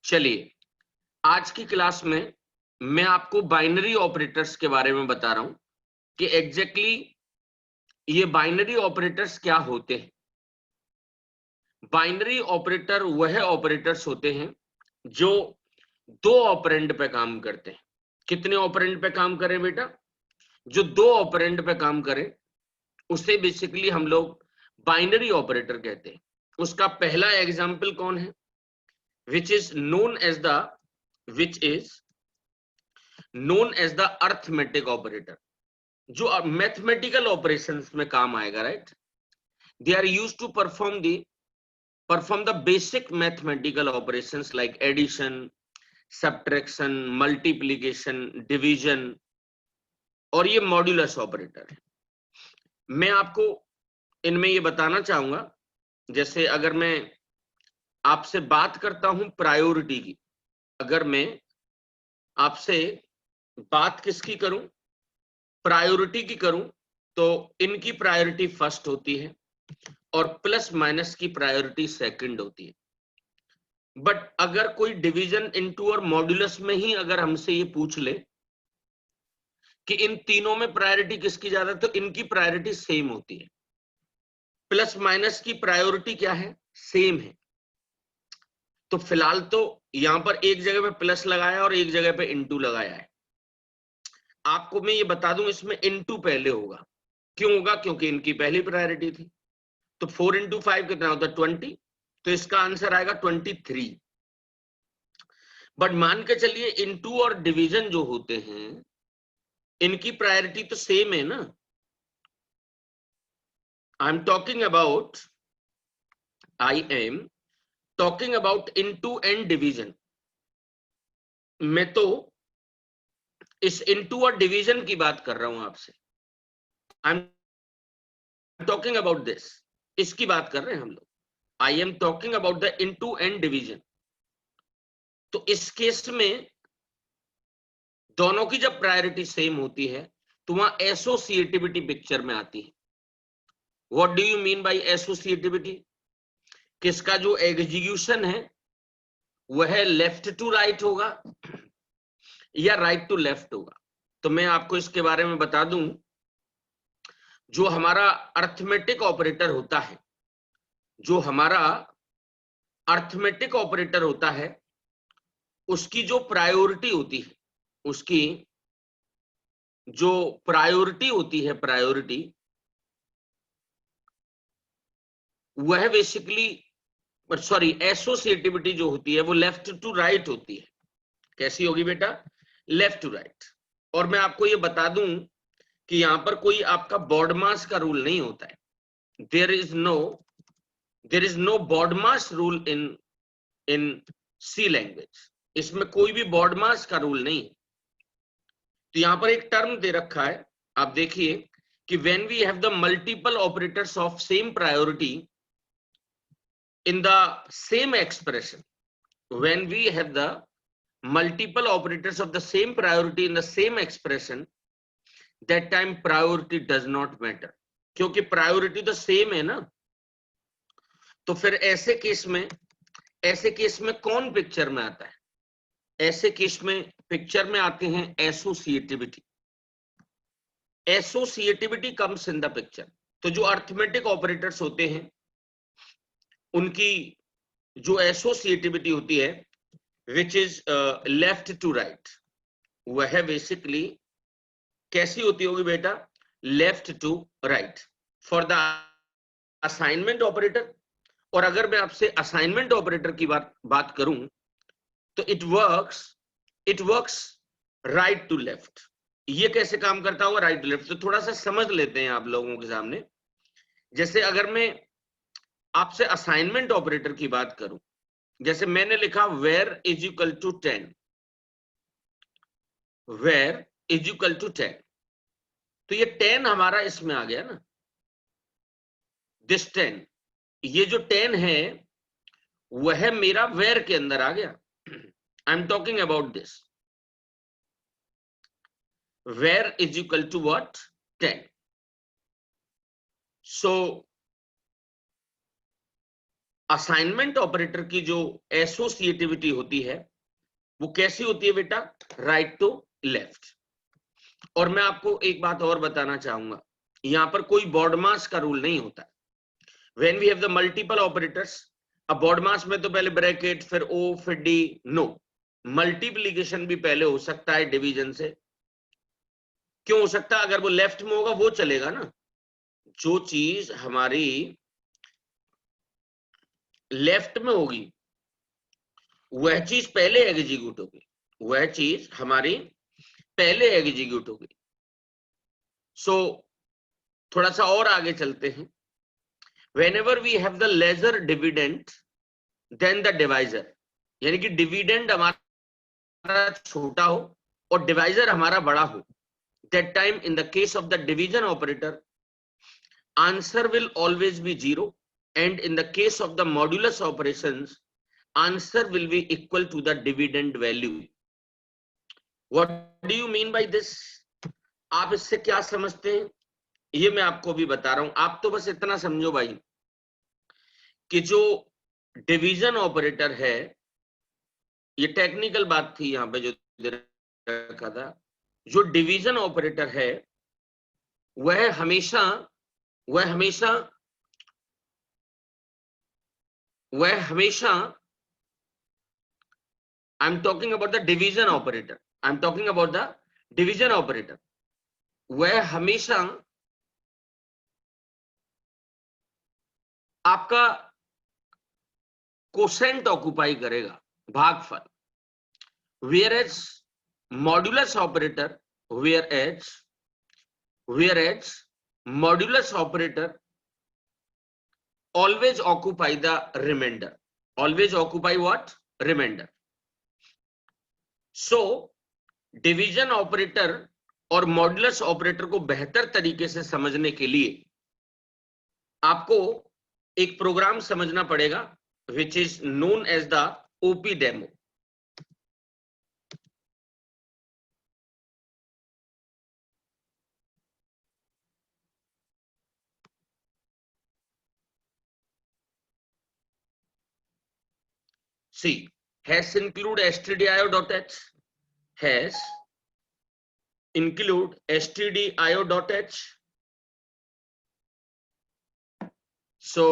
चलिए, आज की क्लास में मैं आपको बाइनरी ऑपरेटर्स के बारे में बता रहा हूं कि एग्जैक्टली ये बाइनरी ऑपरेटर्स क्या होते हैं। बाइनरी ऑपरेटर वह ऑपरेटर्स होते हैं जो दो ऑपरेंड पे काम करते हैं। कितने ऑपरेंड पे काम करें बेटा? जो दो ऑपरेंड पे काम करें उसे बेसिकली हम लोग बाइनरी ऑपरेटर कहते हैं। उसका पहला एग्जाम्पल कौन है? which is known as the arithmetic operator, जो मैथमेटिकल ऑपरेशंस में काम आएगा, right? They are used to perform the basic mathematical operations like addition, subtraction, multiplication, division, और ये मॉड्यूलस ऑपरेटर है। मैं आपको इनमें ये बताना चाहूंगा, जैसे अगर मैं आपसे बात करता हूं प्रायोरिटी की, अगर मैं आपसे बात किसकी करूं? प्रायोरिटी की करूं तो इनकी प्रायोरिटी फर्स्ट होती है और प्लस माइनस की प्रायोरिटी सेकंड होती है। बट अगर कोई डिवीजन इनटू और मॉड्यूलस में ही अगर हमसे ये पूछ ले कि इन तीनों में प्रायोरिटी किसकी ज्यादा, तो इनकी प्रायोरिटी सेम होती है। प्लस माइनस की प्रायोरिटी क्या है? सेम है। तो फिलहाल तो यहां पर एक जगह पे प्लस लगाया और एक जगह पे इनटू लगाया है। आपको मैं ये बता दूं, इसमें इनटू पहले होगा। क्यों होगा? क्योंकि इनकी पहली प्रायोरिटी थी। तो 4 into 5 कितना होता है? 20। तो इसका आंसर आएगा 23। बट मान के चलिए इनटू और डिवीजन जो होते हैं इनकी प्रायोरिटी तो सेम है ना। आई am talking about into and division. मैं तो इस इनटू और डिवीजन की बात कर रहा हूं आपसे। आई एम टॉकिंग अबाउट दिस, इसकी बात कर रहे हैं हम लोग। आई am talking about the into and division. तो इस केस में दोनों की जब प्रायोरिटी सेम होती है तो वहां एसोसिएटिविटी पिक्चर में आती है। What do you mean by associativity? किसका जो एग्जीक्यूशन है वह लेफ्ट टू राइट होगा या राइट टू लेफ्ट होगा। तो मैं आपको इसके बारे में बता दूं, जो हमारा अर्थमेटिक ऑपरेटर होता है, जो हमारा अर्थमेटिक ऑपरेटर होता है, उसकी जो प्रायोरिटी होती है, उसकी जो प्रायोरिटी होती है, प्रायोरिटी वह बेसिकली एसोसिएटिविटी जो होती है वो लेफ्ट टू राइट होती है। कैसी होगी बेटा? Left to right. और मैं आपको ये बता दूं कि यहां पर कोई आपका बॉडमास का रूल नहीं होता है। There is no BODMAS rule in C language. इसमें कोई भी बॉडमास का रूल नहीं है। तो यहां पर एक टर्म दे रखा है, आप देखिए कि when we have the multiple operators of same priority in the same expression, when we have the multiple operators of the same priority in the same expression, that time priority does not matter, क्योंकि priority तो same है ना। तो फिर ऐसे case में कौन picture में आता है? ऐसे केस में पिक्चर में आते हैं associativity. Associativity comes in the picture. तो जो अर्थमेटिक ऑपरेटर्स होते हैं उनकी जो एसोसिएटिविटी होती है which is left to right, वह बेसिकली कैसी होती होगी बेटा? Left to right for the assignment operator. और अगर मैं आपसे असाइनमेंट ऑपरेटर की बात करूं तो it works right to left. ये कैसे काम करता होगा? Right to left. तो थोड़ा सा समझ लेते हैं आप लोगों के सामने। जैसे अगर मैं आपसे असाइनमेंट ऑपरेटर की बात करूं, जैसे मैंने लिखा var is equal to 10, var is equal to 10, तो ये 10 हमारा इसमें आ गया ना, दिस 10। ये जो 10 है वह मेरा वेर के अंदर आ गया। I am talking about this, var is equal to what? 10। So assignment operator की जो एसोसिएटिविटी होती है वो कैसी होती है बेटा, राइट टू लेफ्ट। और मैं आपको एक बात और बताना चाहूंगा, यहां पर कोई बॉडमास का रूल नहीं होता। When we have the multiple operators, अब बॉडमास में तो पहले ब्रैकेट फिर ओ फिर डी, नो, मल्टीप्लीकेशन भी पहले हो सकता है डिवीजन से। क्यों हो सकता है? अगर वो लेफ्ट में होगा वो चलेगा ना। जो चीज हमारी लेफ्ट में होगी वह चीज पहले एग्जीक्यूट होगी, वह चीज हमारी पहले एग्जीक्यूट होगी। सो थोड़ा सा और आगे चलते हैं। whenever we have the lesser dividend than the divisor, यानी कि डिविडेंड हमारा छोटा हो और डिवाइजर हमारा बड़ा हो, that time in the case of the division operator answer will always be 0, and in the case of the modulus operations answer will be equal to the dividend value. What do you mean by this? आप इससे क्या समझते हैं ये मैं आपको भी बता रहा हूं। आप तो बस इतना समझो भाई कि जो डिवीजन ऑपरेटर है, ये टेक्निकल बात थी यहां पे जो रखा था, जो डिवीजन ऑपरेटर है वह हमेशा वह हमेशा वह हमेशा आई am talking about the division operator, I am talking about the division operator, वह हमेशा आपका कोसेंट ऑक्युपाई करेगा, भागफल। whereas modulus operator whereas modulus operator always occupy the remainder, always occupy what, remainder. so division operator और modulus operator को बेहतर तरीके से समझने के लिए आपको एक प्रोग्राम समझना पड़ेगा which is known as the OP demo. See, has include stdio.h, has include stdio.h. so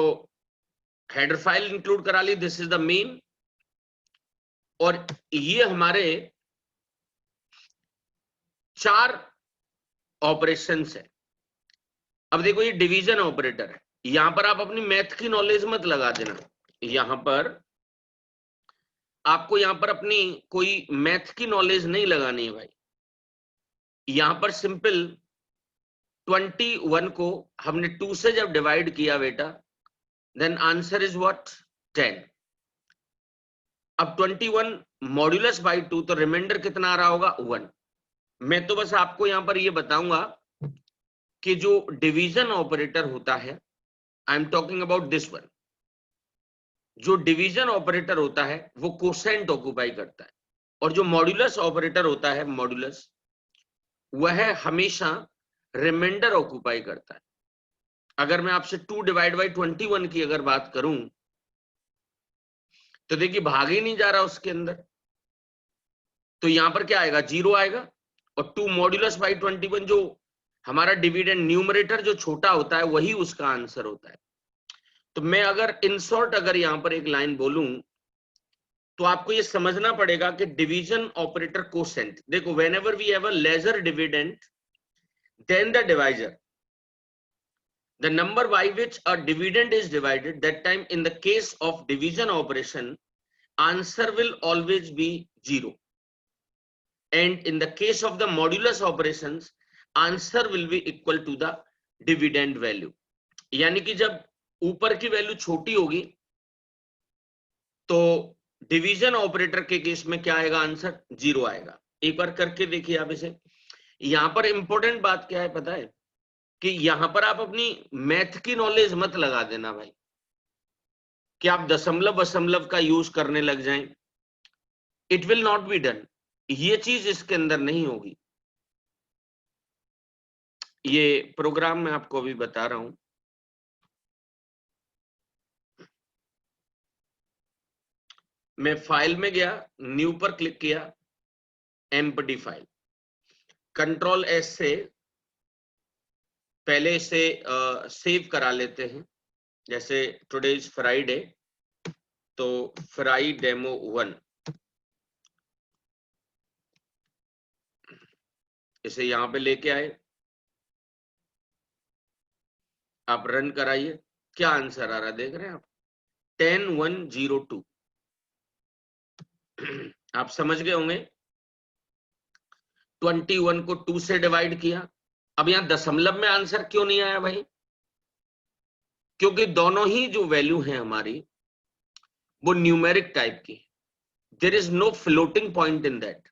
header file include करा ली, दिस इज द मेन, और ये हमारे 4 ऑपरेशंस है। अब देखो ये डिवीजन ऑपरेटर है, यहां पर आप अपनी मैथ की नॉलेज मत लगा देना, यहां पर आपको यहां पर अपनी कोई मैथ की नॉलेज नहीं लगानी है भाई। यहां पर सिंपल 21 को हमने 2 से जब डिवाइड किया बेटा, देन आंसर इज व्हाट, 10। अब 21 मॉड्यूलस बाई 2 तो रिमाइंडर कितना आ रहा होगा, 1। मैं तो बस आपको यहां पर ये बताऊंगा कि जो डिवीजन ऑपरेटर होता है, आई am talking about this one, जो डिवीजन ऑपरेटर होता है वो कोसेंट ऑक्युपाई करता है, और जो मॉड्यूलस ऑपरेटर होता है मॉड्यूलस, वह हमेशा रिमाइंडर ऑक्युपाई करता है। अगर मैं आपसे 2 डिवाइड बाई 21 की अगर बात करूं तो देखिए भाग ही नहीं जा रहा उसके अंदर, तो यहां पर क्या आएगा, 0 आएगा। और 2 मॉड्यूलस बाई 21 जो हमारा डिविडेंड न्यूमरेटर जो छोटा होता है वही उसका आंसर होता है। तो मैं अगर इन शॉर्ट अगर यहां पर एक लाइन बोलूं तो आपको ये समझना पड़ेगा कि डिवीजन ऑपरेटर कोसेंट, देखो whenever we have a lesser dividend than the divisor, the number by which a dividend is divided, that time in the case of division operation answer will always be 0, and in the case of the modulus operations answer will be equal to the dividend value. यानी कि जब ऊपर की value छोटी होगी तो division operator के case में क्या आएगा, आंसर 0 आएगा। एक बार करके देखिए आप इसे। यहां पर इंपॉर्टेंट बात क्या है पता है, कि यहां पर आप अपनी मैथ की नॉलेज मत लगा देना भाई, कि आप दशमलव वशमलव का यूज करने लग जाएं, it will not be done, ये चीज इसके अंदर नहीं होगी। ये प्रोग्राम मैं आपको अभी बता रहा हूं। मैं फाइल में गया, न्यू पर क्लिक किया, एम्प्टी फाइल, कंट्रोल एस से पहले इसे सेव करा लेते हैं। जैसे टुडे इज फ्राइडे, तो फ्राई डेमो 1, इसे यहां पे लेके आए, आप रन कराइए, क्या आंसर आ रहा है देख रहे हैं आप, 10102। आप समझ गए होंगे, 21 को 2 से डिवाइड किया। अब यहां दशमलव में आंसर क्यों नहीं आया भाई? क्योंकि दोनों ही जो वैल्यू है हमारी वो न्यूमेरिक टाइप की, there is no floating point in that.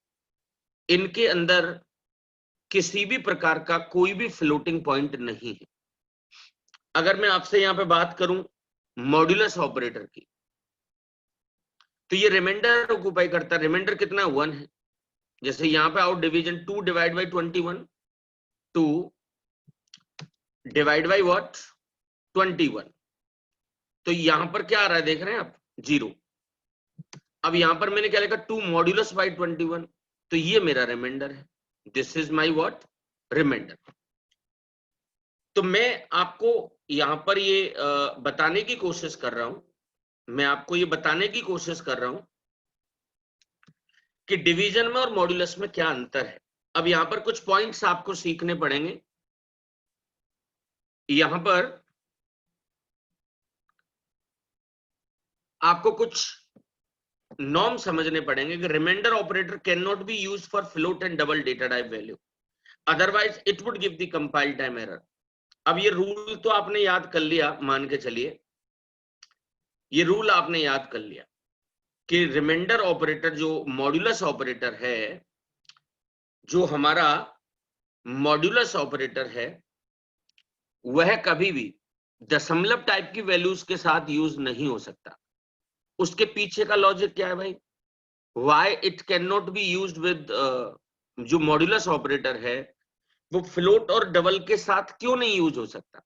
इनके अंदर किसी भी प्रकार का कोई भी फ्लोटिंग पॉइंट नहीं है। अगर मैं आपसे यहां पे बात करूं मॉड्यूलस ऑपरेटर की, तो ये रिमाइंडर ऑक्युपाई करता है। रिमाइंडर कितना 1 है। जैसे यहां पे out division 2 divide by 21, 2 divide by what 21, तो यहां पर क्या आ रहा है देख रहे हैं आप, 0। अब यहां पर मैंने क्या लिखा, 2 मॉड्यूलस बाई 21, तो ये मेरा रिमाइंडर है, this is my what remainder. तो मैं आपको यहां पर ये बताने की कोशिश कर रहा हूं, मैं आपको ये बताने की कोशिश कर रहा हूं कि डिवीजन में और मॉड्यूलस में क्या अंतर है। अब यहां पर कुछ पॉइंट्स आपको सीखने पड़ेंगे। यहां पर आपको कुछ नॉर्म समझने पड़ेंगे कि remainder operator cannot be used for float and double data type value, otherwise it would give the compile time error. अब ये रूल तो आपने याद कर लिया, मान के चलिए ये रूल आपने याद कर लिया कि रिमाइंडर ऑपरेटर जो मॉड्यूलस ऑपरेटर है, जो हमारा मॉड्यूलस ऑपरेटर है, वह कभी भी दशमलव टाइप की वैल्यूज के साथ यूज नहीं हो सकता। उसके पीछे का लॉजिक क्या है भाई, why it can not be used with, जो मॉड्यूलस ऑपरेटर है वो फ्लोट और डबल के साथ क्यों नहीं यूज हो सकता?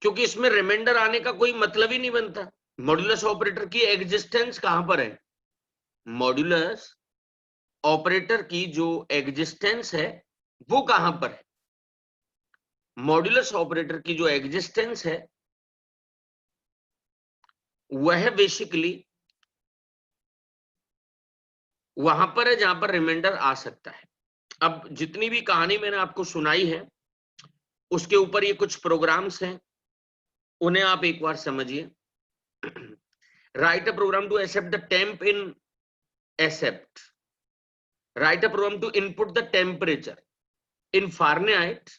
क्योंकि इसमें रिमाइंडर आने का कोई मतलब ही नहीं बनता। मॉड्यूलस ऑपरेटर की एग्जिस्टेंस कहां पर है? मॉड्यूलस ऑपरेटर की जो एग्जिस्टेंस है वो कहां पर है? मॉड्यूलस ऑपरेटर की जो एग्जिस्टेंस है वह बेसिकली वहां पर है जहां पर रिमाइंडर आ सकता है। अब जितनी भी कहानी मैंने आपको सुनाई है उसके ऊपर ये कुछ प्रोग्राम्स हैं, उन्हें आप एक बार समझिए। Write a program to accept the temp in accept, write a program to input the temperature in Fahrenheit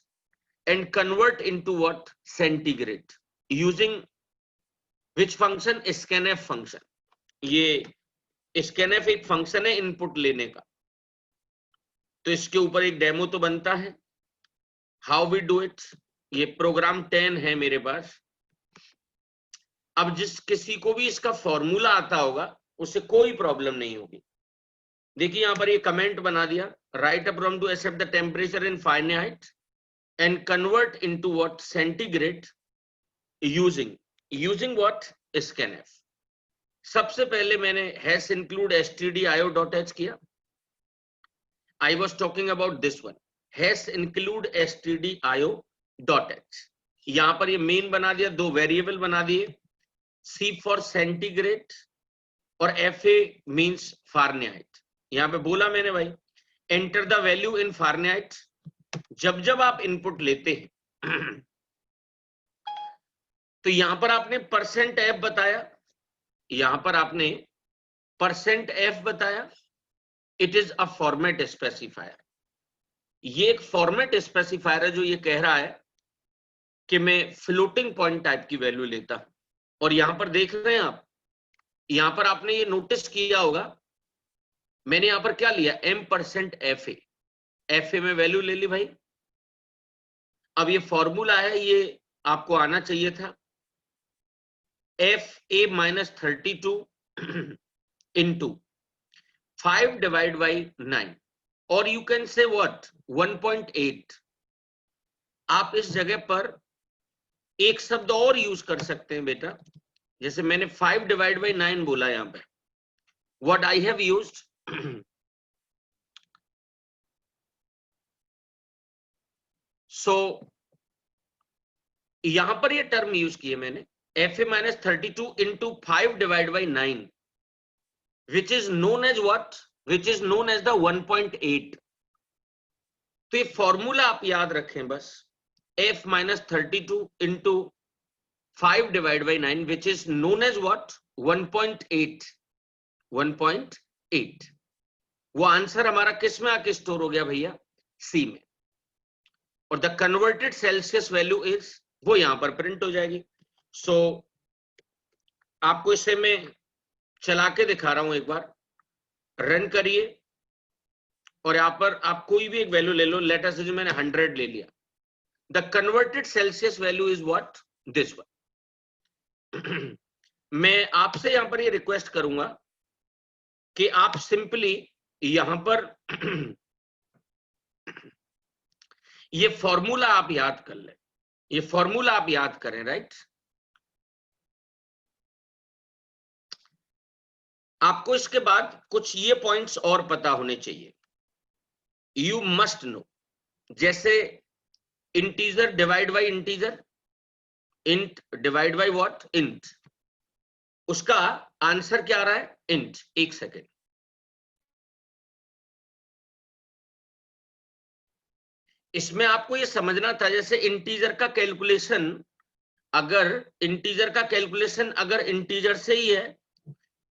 and convert into what centigrade using which function, scanf function। ये scanf एक फंक्शन है input लेने का, तो इसके ऊपर एक demo तो बनता है। हाउ वी डू इट, ये प्रोग्राम 10 है मेरे पास। अब जिस किसी को भी इसका फॉर्मूला आता होगा उसे कोई प्रॉब्लम नहीं होगी। देखिए यहां पर ये कमेंट बना दिया, write a program to accept the temperature in Fahrenheit and convert into what centigrade using what scanf। सबसे पहले मैंने has include stdio.h किया। I was talking about this one, has include stdio.h। यहां पर ये मेन बना दिया, दो वेरिएबल बना दिए, C for centigrade और FA means Fahrenheit। यहां पे बोला मैंने भाई enter the value in Fahrenheit। जब जब आप इनपुट लेते हैं तो यहां पर आपने %f बताया, यहां पर आपने %f बताया, it is a format specifier. ये एक फॉर्मेट स्पेसिफायर है जो ये कह रहा है कि मैं फ्लोटिंग पॉइंट टाइप की वैल्यू लेता हूं। और यहां पर देख रहे हैं आप, यहां पर आपने ये नोटिस किया होगा, मैंने यहां पर क्या लिया, m%fa, fa में वैल्यू ले ली भाई। अब ये फॉर्मूला है, ये आपको आना चाहिए था, fa minus 32 into 5 divided by 9, or you can say what 1.8। आप इस जगह पर एक शब्द और यूज कर सकते हैं बेटा, जैसे मैंने 5 डिवाइड बाई 9 बोला यहां पे, what I have used, so यहां पर ये टर्म यूज किए मैंने, fa minus 32 into 5 divide by 9, which is known as what, which is known as the 1.8। तो ये फॉर्मूला आप याद रखें बस, f minus 32 into 5 divide by 9 which is known as what, 1.8। 1.8 वो आंसर हमारा किस में आके स्टोर हो गया भैया, सी में, और the converted Celsius value is, वो यहां पर प्रिंट हो जाएगी। सो आपको इसे मैं चला के दिखा रहा हूं, एक बार रन करिए, और यहां पर आप कोई भी एक वैल्यू ले लो, लेट अस जो मैंने 100 ले लिया, the converted Celsius value is what, this one. मैं आपसे यहां पर ये रिक्वेस्ट करूंगा कि आप सिंपली यहां पर ये फॉर्मूला आप याद कर लें, ये फॉर्मूला आप याद करें, राइट। आपको इसके बाद कुछ ये पॉइंट्स और पता होने चाहिए, यू मस्ट नो, जैसे integer divide by integer, int divide by what, int, उसका आंसर क्या आ रहा है, इंट। एक सेकेंड, इसमें आपको ये समझना था, जैसे इंटीजर का कैलकुलेशन, अगर इंटीजर का कैलकुलेशन अगर इंटीजर से ही है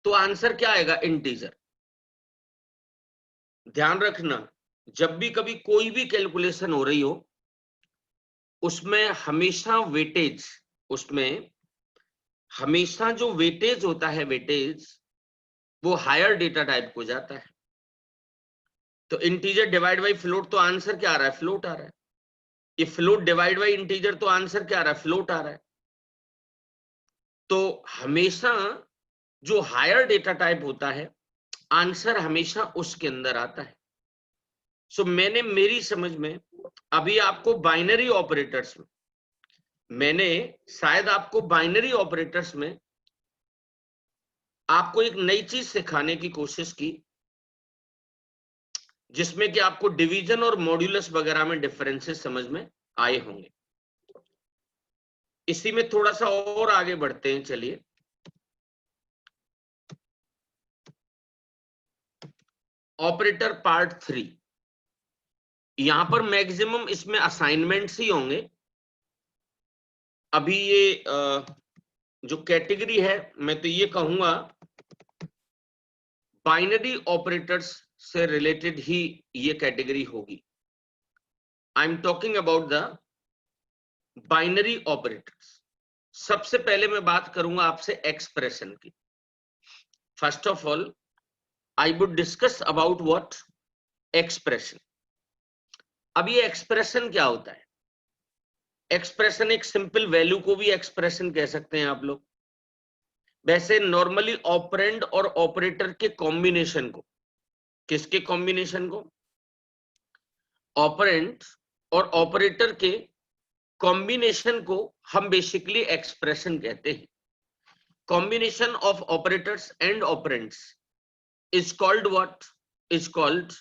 तो आंसर क्या आएगा, इंटीजर। ध्यान रखना, जब भी कभी कोई भी कैलकुलेशन हो रही हो, उसमें हमेशा वेटेज, उसमें हमेशा जो वेटेज होता है, वेटेज वो हायर डेटा टाइप को जाता है। तो इंटीजर डिवाइड बाई फ्लोट, तो आंसर क्या आ रहा है, फ्लोट आ रहा है। ये फ्लोट डिवाइड बाई इंटीजर, तो आंसर क्या आ रहा है, फ्लोट आ रहा है। तो हमेशा जो हायर डेटा टाइप होता है, आंसर हमेशा उसके अंदर आता है। सो मैंने मेरी समझ में अभी आपको बाइनरी ऑपरेटर्स में, मैंने शायद आपको बाइनरी ऑपरेटर्स में आपको एक नई चीज सिखाने की कोशिश की, जिसमें कि आपको डिवीजन और मॉड्यूलस वगैरह में डिफरेंसेस समझ में आए होंगे। इसी में थोड़ा सा और आगे बढ़ते हैं, चलिए। ऑपरेटर पार्ट 3, यहां पर मैक्सिमम इसमें असाइनमेंट्स ही होंगे। अभी ये जो कैटेगरी है, मैं तो ये कहूंगा बाइनरी ऑपरेटर्स से रिलेटेड ही ये कैटेगरी होगी। आई am talking about the binary operators. सबसे पहले मैं बात करूंगा आपसे एक्सप्रेशन की। First of all I would discuss about what, expression. अब ये एक्सप्रेशन क्या होता है, एक्सप्रेशन एक सिंपल वैल्यू को भी एक्सप्रेशन कह सकते हैं आप लोग। वैसे नॉर्मली ऑपरेंड और ऑपरेटर के कॉम्बिनेशन को, किसके कॉम्बिनेशन को, ऑपरेंड और ऑपरेटर के कॉम्बिनेशन को हम बेसिकली एक्सप्रेशन कहते हैं। Combination of operators and operands is called what, is called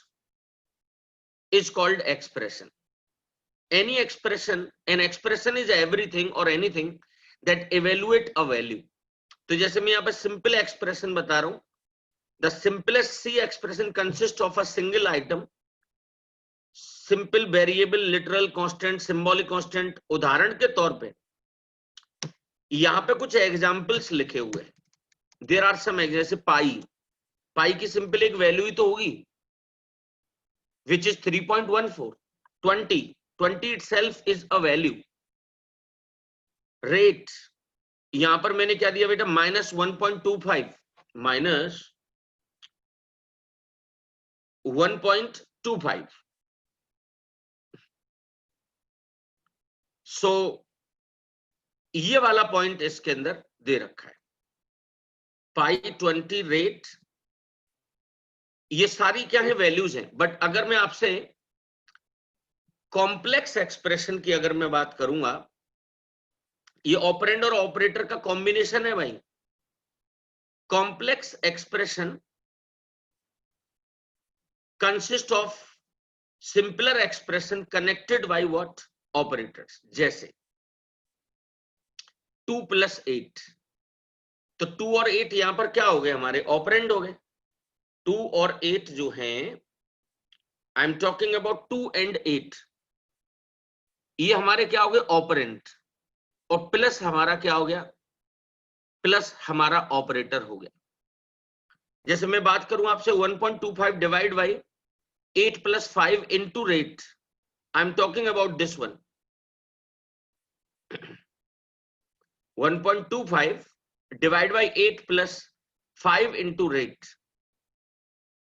expression. Any expression, an expression is everything or anything that evaluate a value. तो जैसे मैं यहाँ पे सिंपल एक्सप्रेशन बता रहा हूं, the simplest C expression consists of a single item, simple variable, literal constant, symbolic constant। उदाहरण के तौर पे यहाँ पे कुछ एग्जाम्पल्स लिखे हुए हैं, देयर आर सम, जैसे पाई, पाई की सिंपल एक वैल्यू ही तो होगी, which is 3.14, 20 itself is a value। Rate, यहां पर मैंने क्या दिया बेटा, -1.25, -1.25। सो ये वाला पॉइंट इसके अंदर दे रखा है, पाई 20 रेट, ये सारी क्या है, वैल्यूज हैं। बट अगर मैं आपसे कॉम्प्लेक्स एक्सप्रेशन की अगर मैं बात करूंगा, ये ऑपरेंड और ऑपरेटर का कॉम्बिनेशन है भाई, complex expression consists of simpler expression connected by what? Operators. जैसे 2 + 8, तो 2 और 8 यहां पर क्या हो गए? हमारे ऑपरेंड हो गए। 2 और 8 जो हैं, आई एम टॉकिंग अबाउट 2 and 8, ये हमारे क्या हो गए? ऑपरेंड। और प्लस हमारा क्या हो गया? प्लस हमारा ऑपरेटर हो गया। जैसे मैं बात करूं आपसे 1.25 divide by 8 + 5 into rate, I am talking about this one. 1.25 divide by 8 + 5 into rate।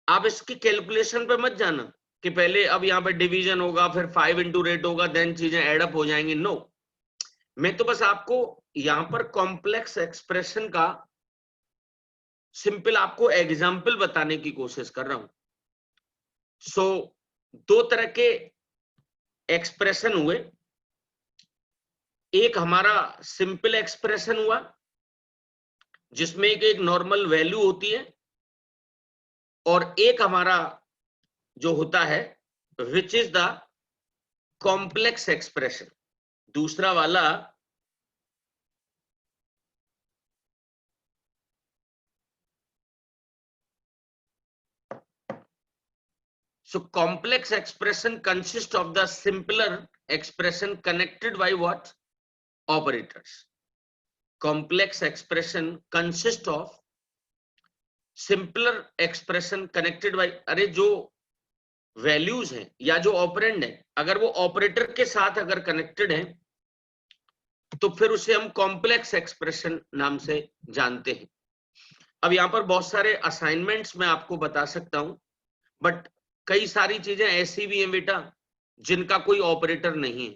आप इसकी कैलकुलेशन पे मत जाना कि पहले अब यहाँ पे डिवीजन होगा, फिर 5 into rate होगा, देन चीजें एडअप हो जाएंगी। नो, मैं तो बस आपको यहां पर कॉम्प्लेक्स एक्सप्रेशन का सिंपल आपको एग्जाम्पल बताने की कोशिश कर रहा हूं। सो दो तरह के एक्सप्रेशन हुए। एक हमारा सिंपल एक्सप्रेशन हुआ जिसमें एक नॉर्मल वैल्यू होती है, और एक हमारा जो होता है which is the complex expression. दूसरा वाला so complex expression consists of the simpler expression connected by what? Operators. Complex expression consists of simpler expression connected by, अरे जो वैल्यूज हैं या जो ऑपरेंड है, अगर वो ऑपरेटर के साथ अगर कनेक्टेड है तो फिर उसे हम कॉम्प्लेक्स एक्सप्रेशन नाम से जानते हैं। अब यहां पर बहुत सारे असाइनमेंट्स मैं आपको बता सकता हूं, बट कई सारी चीजें ऐसी भी हैं बेटा जिनका कोई ऑपरेटर नहीं है।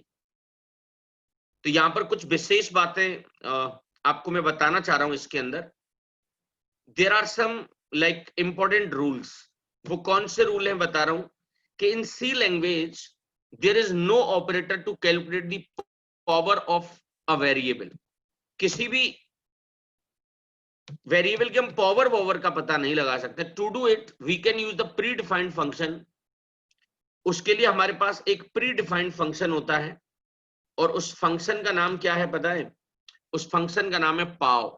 तो यहां पर कुछ विशेष बातें आपको मैं बताना चाह रहा हूं इसके अंदर। There are some like important rules. वो कौन से रूल हैं बता रहा हूं कि in C language there is no operator to calculate the power of a variable. किसी भी वेरिएबल के हम पावर का पता नहीं लगा सकते। To do it we can use the predefined function. उसके लिए हमारे पास एक प्री डिफाइंड फंक्शन होता है, और उस फंक्शन का नाम क्या है पता है? उस फंक्शन का नाम है pow.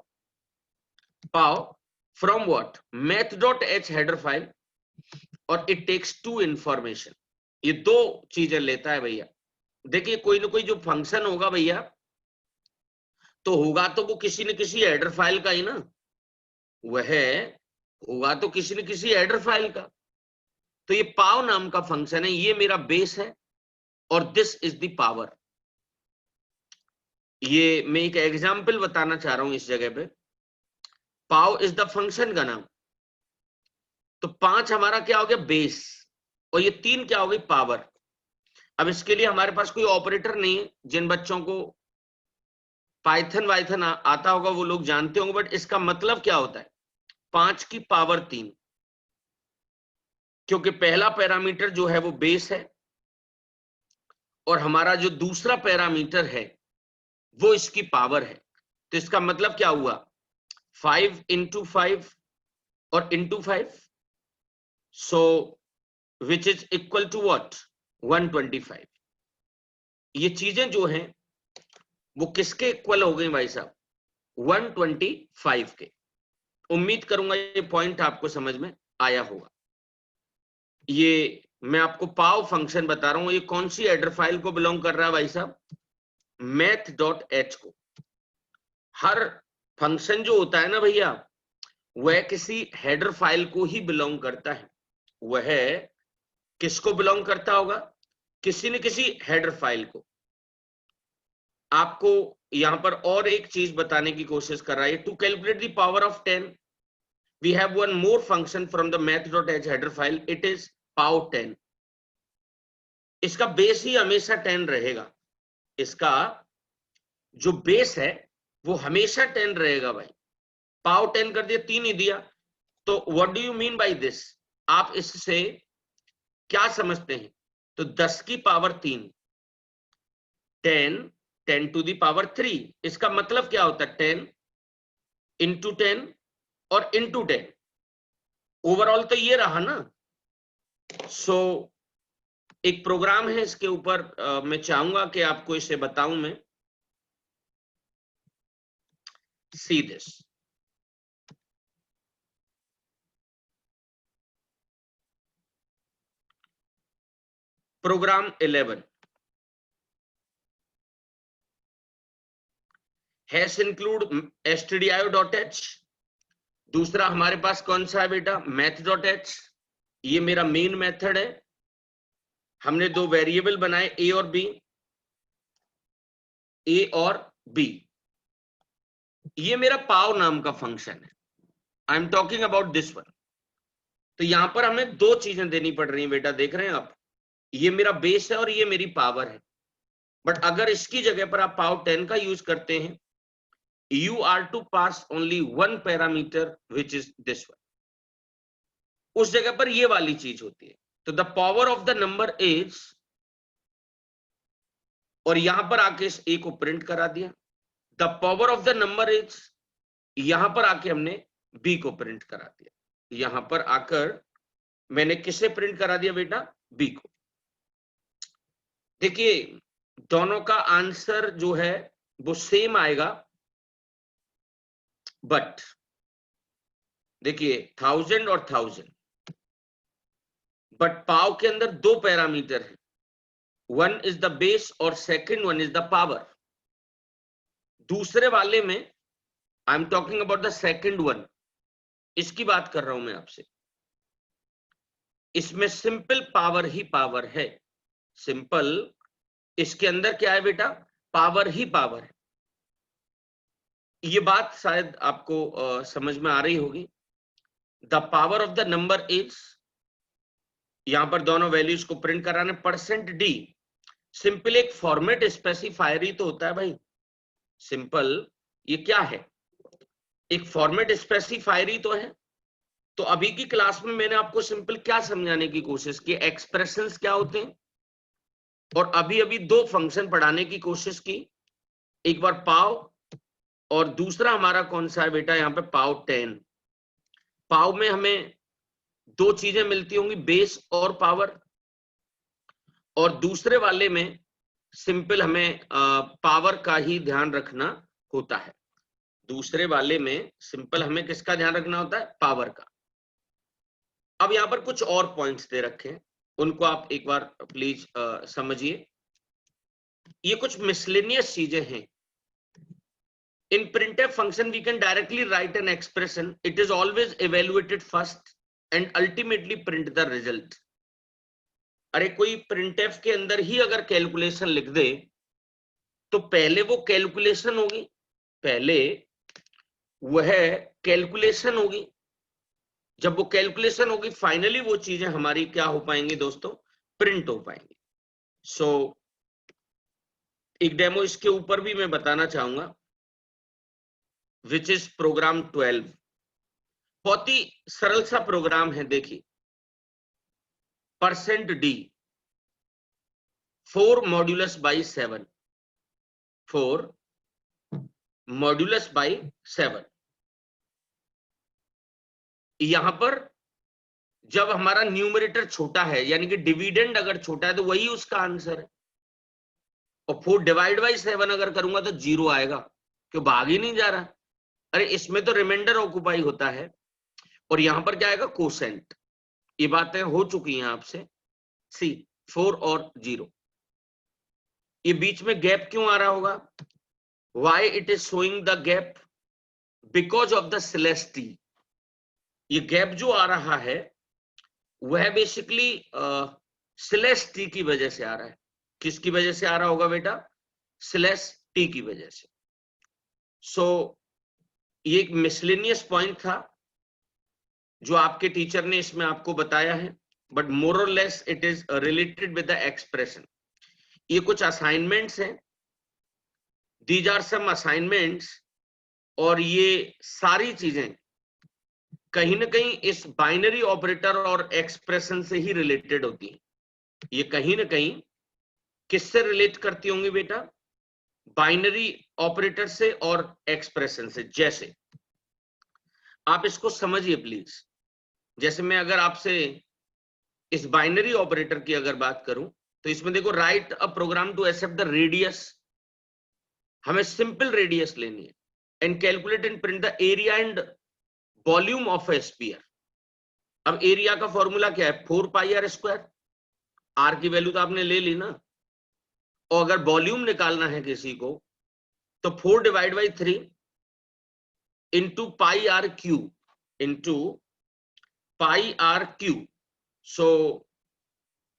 Pow from what? math.h header file, और इट टेक्स टू इंफॉर्मेशन। ये दो चीजें लेता है भैया। देखिए कोई ना कोई जो फंक्शन होगा भैया, तो होगा तो वो किसी न किसी हेडर फाइल का ही ना, वह होगा तो किसी न किसी हेडर फाइल का। तो ये पाव नाम का फंक्शन है, ये मेरा बेस है, और दिस इज द पावर। ये मैं एक एग्जाम्पल बताना चाह रहा हूं इस जगह पे। पाव इज द फंक्शन का नाम। तो 5 हमारा क्या हो गया? बेस। और ये 3 क्या हो गई? पावर। अब इसके लिए हमारे पास कोई ऑपरेटर नहीं है। जिन बच्चों को पाइथन वाइथन आता होगा वो लोग जानते होंगे, बट इसका मतलब क्या होता है? 5 की पावर 3, क्योंकि पहला पैरामीटर जो है वो बेस है, और हमारा जो दूसरा पैरामीटर है वो इसकी पावर है। तो इसका मतलब क्या हुआ? 5 into 5 और into 5, so which is equal to what? 125। ये चीजें जो हैं वो किसके इक्वल हो गई भाई साहब? 125 के। उम्मीद करूंगा ये पॉइंट आपको समझ में आया होगा। ये मैं आपको पाव फंक्शन बता रहा हूं, ये कौन सी हेडर फाइल को बिलोंग कर रहा है भाई साहब? math.h को। हर फंक्शन जो होता है ना भैया, वह किसी हेडर फाइल को ही बिलोंग करता है। वह किसको बिलोंग करता होगा? किसी न किसी हेडर फाइल को। आपको यहां पर और एक चीज बताने की कोशिश कर रहा है। To calculate the power of 10 we have one more function from the math.h header file, it is pow 10। इसका बेस ही हमेशा 10 रहेगा। इसका जो बेस है वो हमेशा 10 रहेगा भाई। पाव 10 कर दिया, 3 ही दिया। तो what do you mean by this? आप इससे क्या समझते हैं? तो 10 की पावर 3, 10, 10 to the power 3। इसका मतलब क्या होता है? 10 into 10 और इनटू 10। ओवरऑल तो ये रहा ना। सो एक प्रोग्राम है इसके ऊपर, मैं चाहूंगा कि आपको इसे बताऊं मैं। See this, program 11 hash include stdio.h। दूसरा हमारे पास कौन सा है बेटा, math.h। ये मेरा मेन मेथड है। हमने दो वेरिएबल बनाए a और b, a और b। ये मेरा पाव नाम का फंक्शन है। आई am talking about this one. तो यहां पर हमें दो चीजें देनी पड़ रही हैं बेटा, देख रहे हैं आप, ये मेरा बेस है और ये मेरी पावर है। बट अगर इसकी जगह पर आप पावर 10 का यूज करते हैं, you are to pass only one parameter which is this one। उस जगह पर ये वाली चीज होती है। तो the power of the number is, और यहां पर आके इस ए को प्रिंट करा दिया। The power of the number is, यहां पर आके हमने बी को प्रिंट करा दिया। यहां पर आकर मैंने किसे प्रिंट करा दिया बेटा, बी को। देखिए दोनों का आंसर जो है वो सेम आएगा, बट देखिए 1000 और 1000, बट पाव के अंदर दो पैरामीटर है, वन इज द बेस और second one is the power. दूसरे वाले में आई am talking about the second one, इसकी बात कर रहा हूं मैं आपसे। इसमें सिंपल पावर ही पावर है, सिंपल इसके अंदर क्या है बेटा, पावर ही पावर है। ये बात शायद आपको समझ में आ रही होगी। The power of the number is, यहां पर दोनों वैल्यूज को प्रिंट कराने, परसेंट डी सिंपल एक फॉर्मेट स्पेसिफायर ही तो होता है भाई। सिंपल ये क्या है, एक फॉर्मेट स्पेसिफायर ही तो है। तो अभी की क्लास में मैंने आपको सिंपल क्या समझाने की कोशिश की, एक्सप्रेशंस क्या होते हैं, और अभी अभी दो फंक्शन पढ़ाने की कोशिश की। एक बार पाव और दूसरा हमारा कौन सा है बेटा, यहाँ पे पाव 10। पाव में हमें दो चीजें मिलती होंगी, बेस और पावर, और दूसरे वाले में सिंपल हमें पावर का ही ध्यान रखना होता है। दूसरे वाले में सिंपल हमें किसका ध्यान रखना होता है, पावर का। अब यहां पर कुछ और पॉइंट्स दे रखे हैं, उनको आप एक बार प्लीज समझिए। ये कुछ मिसलेनियस चीजें हैं। In printf function we can directly write an expression, it is always evaluated first and ultimately print the result। अरे कोई printf के अंदर ही अगर कैलकुलेशन लिख दे तो पहले वो कैलकुलेशन होगी, पहले वह कैलकुलेशन होगी। जब वो कैलकुलेशन होगी फाइनली वो चीजें हमारी क्या हो पाएंगी दोस्तों, प्रिंट हो पाएंगी। सो एक डेमो इसके ऊपर भी मैं बताना चाहूंगा, विच इज प्रोग्राम 12। बहुत ही सरल सा प्रोग्राम है, देखिए percent D 4 modulus by 7, 4 modulus by 7। यहां पर जब हमारा न्यूमरेटर छोटा है, यानी कि डिविडेंड अगर छोटा है तो वही उसका आंसर है। और 4 डिवाइड बाई 7 अगर करूंगा तो 0 आएगा, क्यों भाग ही नहीं जा रहा। अरे इसमें तो रिमाइंडर ऑक्यूपाई होता है, और यहां पर क्या आएगा, कोसेंट। ये बातें हो चुकी हैं आपसे। सी 4 और 0, ये बीच में गैप क्यों आ रहा होगा, why it is showing the gap, because of the slash T. ये गैप जो आ रहा है वह बेसिकली स्लैश टी की वजह से आ रहा है। किसकी वजह से आ रहा होगा बेटा, स्लैश टी की वजह से। सो ये एक मिसलेनियस पॉइंट था जो आपके टीचर ने इसमें आपको बताया है, बट मोर और less it is related with the expression. ये कुछ असाइनमेंट्स हैं, दीज आर सम असाइनमेंट्स, और ये सारी चीजें कहीं ना कहीं इस बाइनरी ऑपरेटर और एक्सप्रेशन से ही रिलेटेड होती हैं। ये कहीं ना कहीं किससे रिलेट करती होंगी बेटा, बाइनरी ऑपरेटर से और एक्सप्रेशन से। जैसे आप इसको समझिए प्लीज। जैसे मैं अगर आपसे इस बाइनरी ऑपरेटर की अगर बात करूं तो इसमें देखो, write a program to accept the radius, हमें सिंपल रेडियस लेनी है, and calculate and print the area and volume of a sphere. अब एरिया का फॉर्मूला क्या है, 4 पाई आर स्क्वायर, आर की वैल्यू तो आपने ले ली ना, और अगर वॉल्यूम निकालना है किसी को तो 4 divide by 3 into pi r cube, into pi r cube. So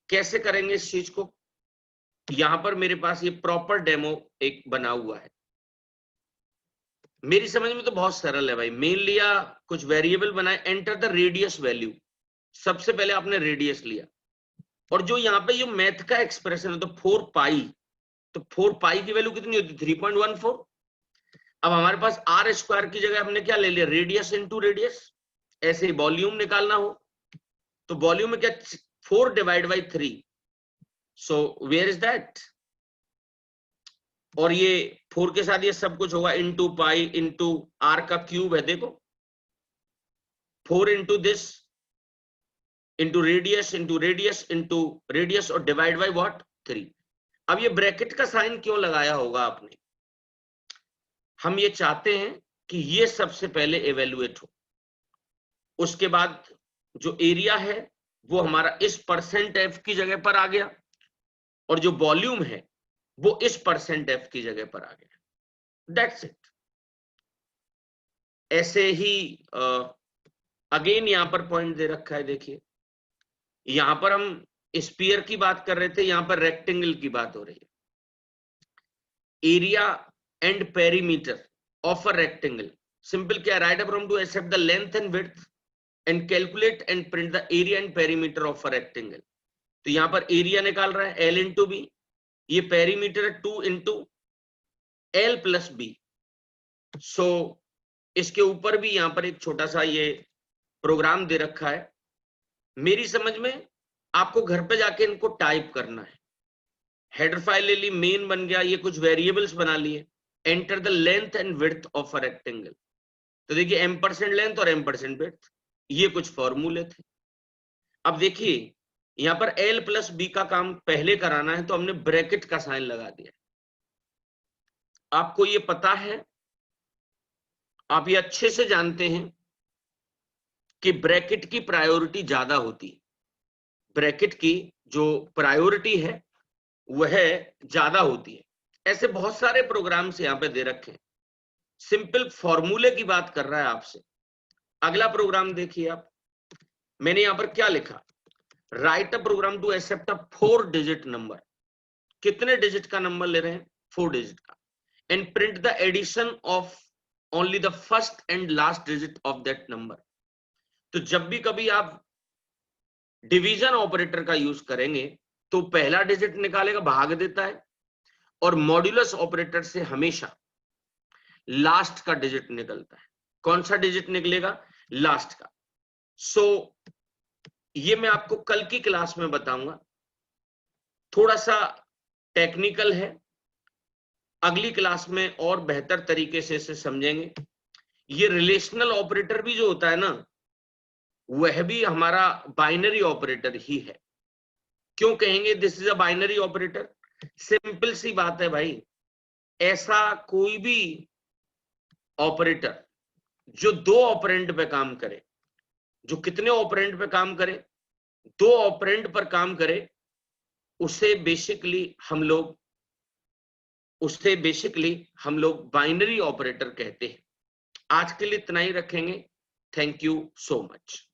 कैसे करेंगे इस चीज को, यहां पर मेरे पास ये प्रॉपर डेमो एक बना हुआ है। मेरी समझ में तो बहुत सरल है भाई, मेन लिया, कुछ वेरिएबल बनाए, एंटर द रेडियस वैल्यू। सबसे पहले आपने रेडियस लिया, और जो यहाँ पे ये मैथ का एक्सप्रेशन है तो 4 पाई, तो 4 पाई की वैल्यू कितनी होती है, 3.14। अब हमारे पास आर स्क्वायर की जगह हमने क्या ले लिया, रेडियस इंटू रेडियस। ऐसे ही वॉल्यूम निकालना हो तो वॉल्यूम में क्या, 4 divide by 3, so where is that, और ये 4 के साथ ये सब कुछ होगा, इंटू पाई इंटू आर का क्यूब है, देखो 4 into this into radius into radius into radius, और डिवाइड बाई व्हाट, 3। अब ये ब्रैकेट का साइन क्यों लगाया होगा आपने, हम ये चाहते हैं कि ये सबसे पहले इवेल्युएट हो, उसके बाद जो एरिया है वो हमारा इस परसेंट एफ की जगह पर आ गया, और जो वॉल्यूम है वो इस परसेंट एफ की जगह पर आ गया, दैट्स इट। ऐसे ही अगेन यहां पर पॉइंट दे रखा है, देखिए यहां पर हम स्फीयर की बात कर रहे थे, यहां पर रेक्टेंगल की बात हो रही है। Area and perimeter of a rectangle, simple क्या, write a program to accept the length and width and calculate and print the area and perimeter of a rectangle. तो यहां पर एरिया निकाल रहा है एल इंटू बी, ये perimeter है 2 into L plus B. So इसके ऊपर भी यहां पर एक छोटा सा ये प्रोग्राम दे रखा है। मेरी समझ में आपको घर पे जाके इनको टाइप करना है। हेडर फाइल ले ली, मेन बन गया, ये कुछ वेरिएबल्स बना लिए, enter the length and width of a rectangle. तो देखिए m% लेंथ और m% विड्थ, ये कुछ फॉर्मूले थे। अब देखिए यहां पर l प्लस बी का काम पहले कराना है तो हमने ब्रैकेट का साइन लगा दिया। आपको ये पता है, आप ये अच्छे से जानते हैं कि ब्रैकेट की प्रायोरिटी ज्यादा होती है, ब्रैकेट की जो प्रायोरिटी है वह ज्यादा होती है। ऐसे बहुत सारे प्रोग्राम्स यहां पे दे रखे हैं, सिंपल फॉर्मूले की बात कर रहा है आपसे। अगला प्रोग्राम देखिए आप, मैंने यहां पर क्या लिखा, write a program to accept a 4 digit number. कितने डिजिट का नंबर ले रहे हैं, 4 डिजिट का, and print the addition of only the first and last digit of that number. तो जब भी कभी आप डिवीजन ऑपरेटर का यूज करेंगे तो पहला डिजिट निकालेगा, भाग देता है, और मॉड्यूलस ऑपरेटर से हमेशा लास्ट का डिजिट निकलता है। कौन सा डिजिट निकलेगा, लास्ट का। सो ये मैं आपको कल की क्लास में बताऊंगा, थोड़ा सा टेक्निकल है, अगली क्लास में और बेहतर तरीके से इसे समझेंगे। ये रिलेशनल ऑपरेटर भी जो होता है ना, वह भी हमारा बाइनरी ऑपरेटर ही है। क्यों कहेंगे this is a binary operator, simple सी बात है भाई, ऐसा कोई भी ऑपरेटर जो 2 ऑपरेंड पे काम करे, जो कितने ऑपरेंड पे काम करे, 2 ऑपरेंड पर काम करे, उसे बेसिकली हम लोग बाइनरी ऑपरेटर कहते हैं। आज के लिए इतना ही रखेंगे, थैंक यू सो मच।